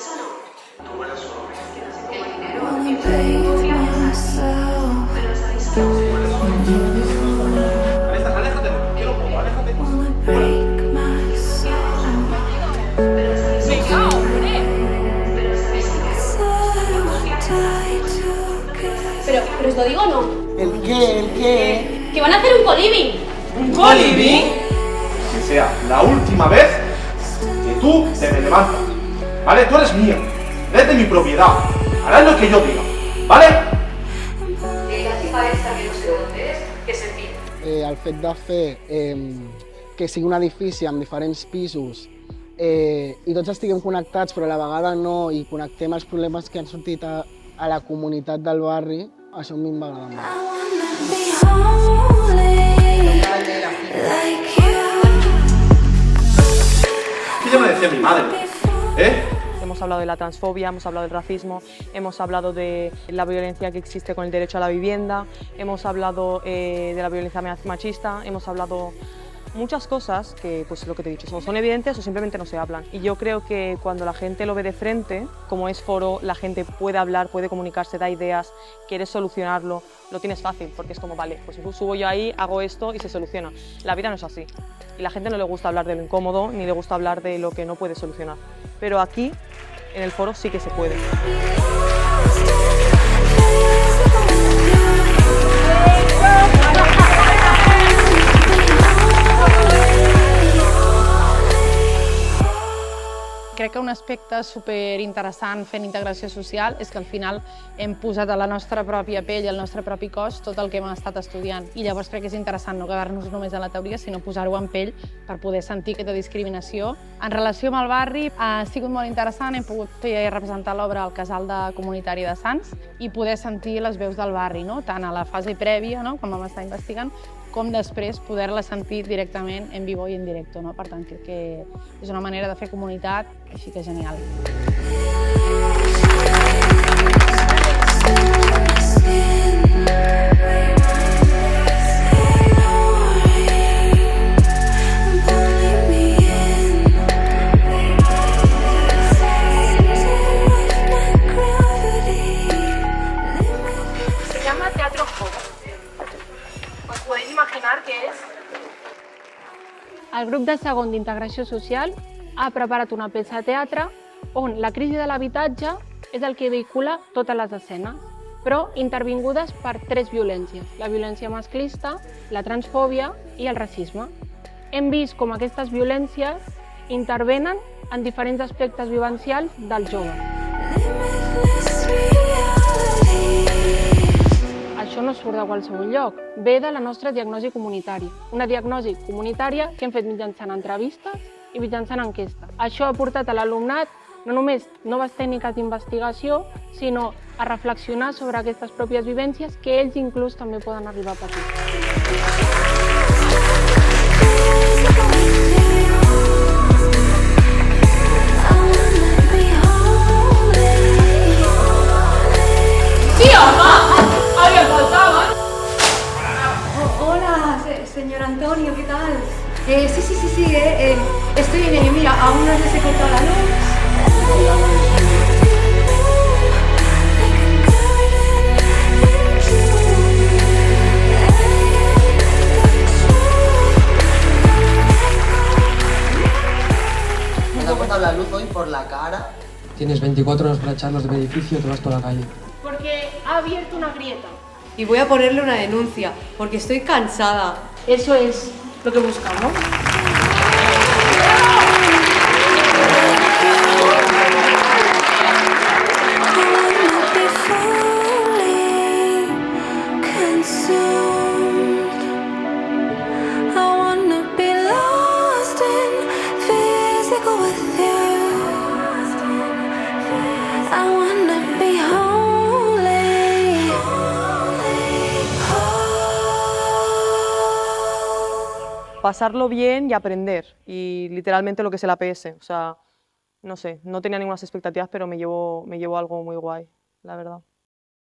Eso no. Tú eres solo. El dinero, pero os habéis Aléjate, quiero poco, aléjate. Pero os lo digo o no. ¿El qué? ¿El qué? Que van a hacer un coliving. ¿Un coliving? Que sea la última vez que tú te me levantas. ¿Vale? Tú eres mía. Eres de mi propiedad. Harás lo que yo diga. ¿Vale? La tipa esta que no sé dónde es, que se pide. El fet de fer que sigui un edifici amb diferents pisos i tots estiguem connectats però a la vegada no i connectem els problemes que han sortit a la comunitat del barri, això a mi em va agradar molt. ¿Qué ya me decía mi madre? Hemos hablado de la transfobia, hemos hablado del racismo, hemos hablado de la violencia que existe con el derecho a la vivienda, hemos hablado de la violencia machista, hemos hablado muchas cosas que, pues lo que te he dicho, o son evidentes o simplemente no se hablan. Y yo creo que cuando la gente lo ve de frente, como es foro, la gente puede hablar, puede comunicarse, da ideas, quieres solucionarlo, lo tienes fácil, porque es como, vale, pues subo yo ahí, hago esto y se soluciona. La vida no es así. Y la gente no le gusta hablar de lo incómodo, ni le gusta hablar de lo que no puede solucionar. Pero aquí, en el foro, sí que se puede. Crec que un aspecte superinteressant fent integració social és que al final hem posat a la nostra pròpia pell, al nostre propi cos, tot el que hem estat estudiant. I llavors crec que és interessant no quedar-nos només a la teoria, sinó posar-ho en pell per poder sentir aquesta discriminació. En relació amb el barri, ha sigut molt interessant, hem pogut representar l'obra al Casal Comunitari de Sants i poder sentir les veus del barri, no? Tant a la fase prèvia, no? Quan vam estar investigant, com després poder-la sentir directament en vivo i en directe. No? Per tant, crec que és una manera de fer comunitat així que genial. Se llama Teatro Foro. ¿Os podéis imaginar qué es? El grup de segon d'integració social ha preparat una peça de teatre on la crisi de l'habitatge és el que vehicula totes les escenes, però intervingudes per tres violències: la violència masclista, la transfòbia i el racisme. Hem vist com aquestes violències intervenen en diferents aspectes vivencials dels joves. Això no surt de qualsevol lloc, ve de la nostra diagnosi comunitària. Una diagnosi comunitària que hem fet mitjançant entrevistes i mitjançant enquestes. Això ha portat a l'alumnat no només noves tècniques d'investigació, sinó a reflexionar sobre aquestes pròpies vivències que ells inclús també poden arribar a patir. Señor Antonio, ¿qué tal? Sí, estoy en ello. Mira, aún no les he cortado la luz. Me ha cortado la luz hoy por la cara. Tienes 24 horas para echarlos del edificio y te vas toda la calle. Porque ha abierto una grieta. Y voy a ponerle una denuncia, porque estoy cansada. Eso es lo que buscamos. Pasarlo bien y aprender, y literalmente lo que es el APS, o sea, no sé, no tenía ninguna expectativas, pero me llevo algo muy guay, la verdad.